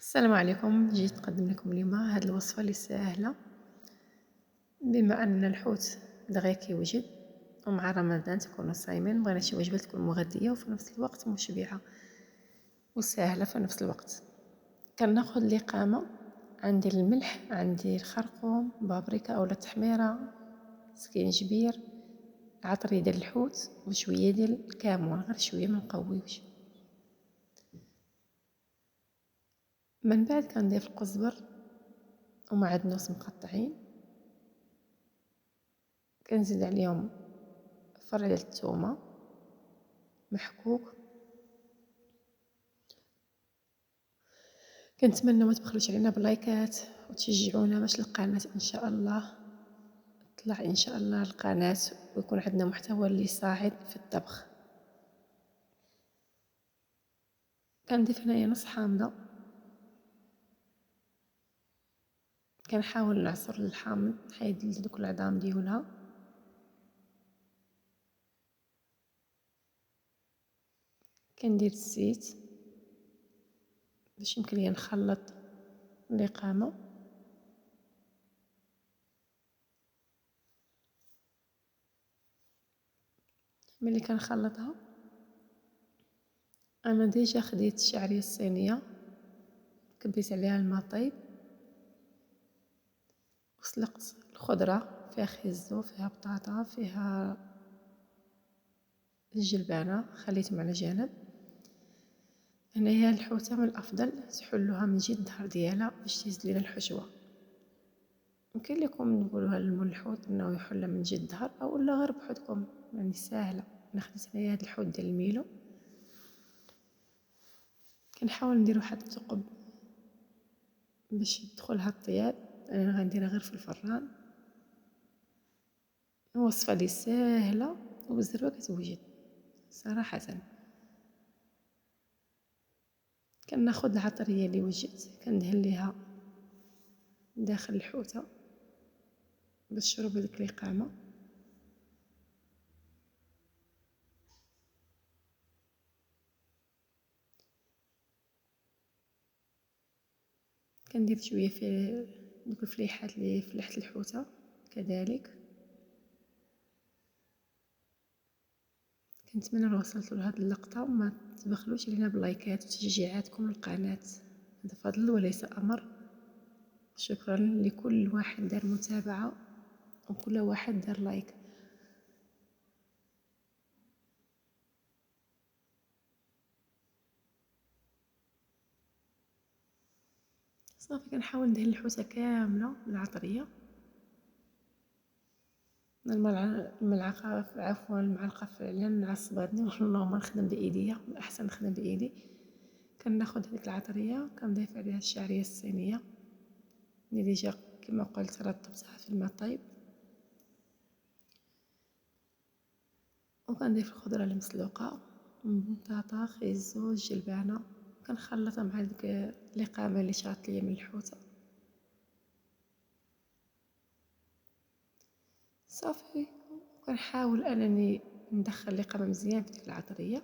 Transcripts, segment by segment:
السلام عليكم. جيت نقدم لكم اليوم هذه الوصفه اللي سهله. بما ان الحوت دغيا كيوجد ومع رمضان تكونوا صايمين، بغينا شي وجبه تكون مغذيه وفي نفس الوقت مشبعه وسهله في نفس الوقت. كناخذ لي قامه، عندي الملح، عندي الخرقوم، بابريكا اولا التحميره، سكينجبير، عطريه ديال الحوت وشويه ديال الكمون، غير شويه ما نقويوش. من بعد كنضيف القزبر ومعدنوس مقطعين، كنزيد عليهم فرع ديال الثومه محكوك. كنتمنى ما تبخلوش علينا بلايكات وتشجعونا باش القناه ان شاء الله تطلع ان شاء الله القناه ويكون عندنا محتوى اللي يساعد في الطبخ. كنضيف هنايا نص حامضه، كنحاول نعصر الحامض نحيد دوك العظام ديالها. كندير الزيت باش يمكن ليا نخلط القامه. ملي كنخلطها انا ديجا خديت الشعريه الصينيه، كبيت عليها الماء طيب وسلقت الخضره، فيها خيزو، فيها بطاطا، فيها الجلبانه، خليتهم على جانب. هنايا الحوته من الافضل تحلوها من جهه الظهر ديالها باش تزيد لينا الحشوه. يمكن لكم نقولوها للمول الحوت انه يحل من جهه الظهر او لا غير بحدكم، يعني ساهله. انا خديت هنايا هاد الحوت ديال الميلو، كنحاول ندير واحد الثقب باش يدخلها الطياب. انا غنديرها غير في الفران. وصفه لي ساهله وبزاف كتوجد صراحه. كناخذ العطريه اللي وجدت كندهن ليها داخل الحوته باش تشرب ديك القامه. كندير شويه في دوك الفليحات اللي فلحت الحوته كذلك. كنتمنى لو وصلتوا لهاد اللقطه ما تبخلوش علينا بلايكات وتشجيعاتكم للقناه، هذا فضل وليس امر. شكرا لكل واحد دار متابعه وكل واحد دار لايك. صافي كنحاول ندهن الحوته كامله بالعطريه. الملعقه عفوا المعلقه فعلا عصبتني والله ما نخدم بايديا، الاحسن نخدم بايدي. كناخذ هذيك العطريه كنضيف عليها الشعريه الصينيه اللي ديجا كما قلت رطبتها في الماء طيب، وكنضيف الخضره المسلوقه، بطاطا، خيزو، الجلبانه. كنخلطها مع ديك القامه اللي شاط ليا من الحوته. صافي كنحاول انني ندخل القامه مزيان في ديك العطريه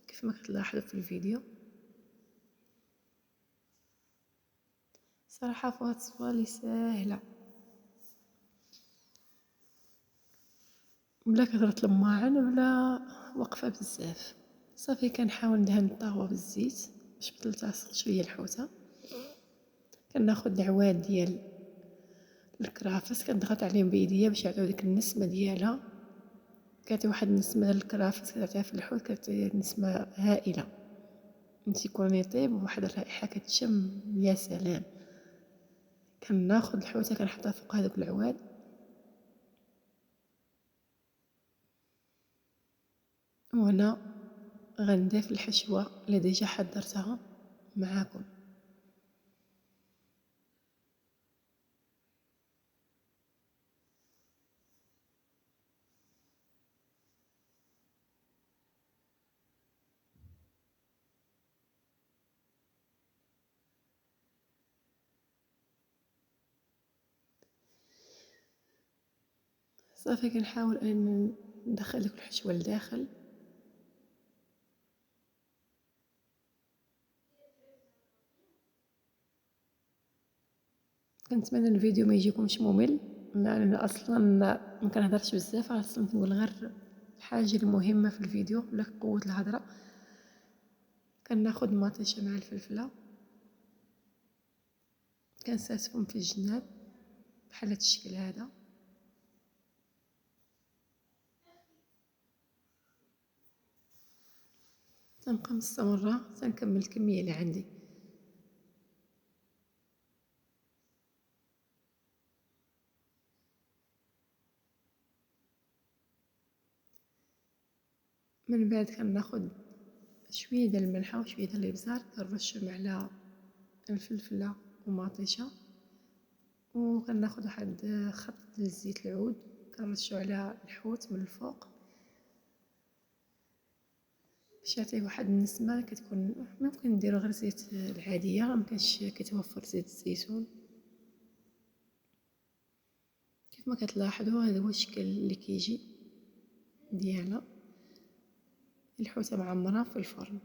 كيف ما كتلاحظوا في الفيديو. صراحه وصفه لي ساهله بلا كثرة الماعن بلا وقفه بزاف. صافي كنحاول ندهن الطاوه بالزيت باش تلتصق شويه الحوته. كناخذ العواد ديال الكرافس كنضغط عليهم بيديا باش يعطيو ديك النسمه ديالها. كتعطي واحد النسمه ديال الكرافس كتعطيها في الحوت، كتعطي نسمه هائله. انت يكون يطيب وواحد الرائحه كتشم يا سلام. كناخذ الحوته كنحطها فوق هذوك العواد وهنا غنضيف الحشوه اللي ديجا حضرتها معاكم. صافي كنحاول ان ندخل ديك الحشوه لداخل. كنتمنى الفيديو ما يجيكمش ممل، لان اصلا ما كنهضرش بزاف، اصلا كنقول غير الحاجه المهمه في الفيديو ولا قوه الهضره. كناخذ مطيشه مع الفلفله، كنساتهم في الجناب بحال هذا الشكل هذا. تنبقى مستمره تنكمل الكميه اللي عندي. من بعد كناخذ شويه ديال الملحه وشويه ديال الابزار كنرشهم على الفلفله ومطيشه، وكناخذ واحد خط ديال زيت العود كنرشو على الحوت من الفوق باش يعطيه واحد النسمه. كتكون ممكن نديرو غير زيت العاديه، مكانش كيتوفر زيت الزيتون. كيف ما كتلاحظوا هذا هو الشكل اللي كيجي ديالها، الحوته معمره في الفرن.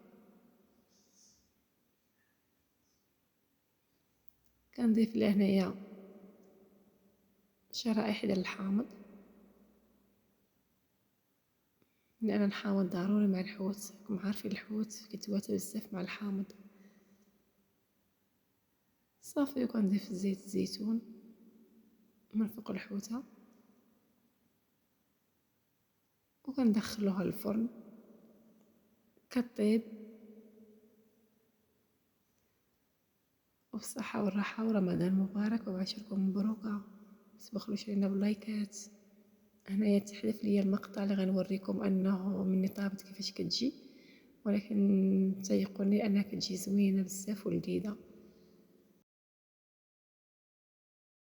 كنضيف له هنايا شرائح ديال الحامض، لان الحامض ضروري مع الحوت، راكم عارفين الحوت كيتواتى بزاف مع الحامض. صافي، وكنضيف زيت الزيتون من فوق الحوته وكندخلوها للفرن كطيب. وبالصحة والراحة، ورمضان مبارك وعشركم مبروكة. متبخلوش علينا باللايكات. هنايا تحذف ليا المقطع اللي غنوريكم انه مني طابت كيفاش كتجي، ولكن تيقوني انها كتجي زوينه بزاف ولذيذه.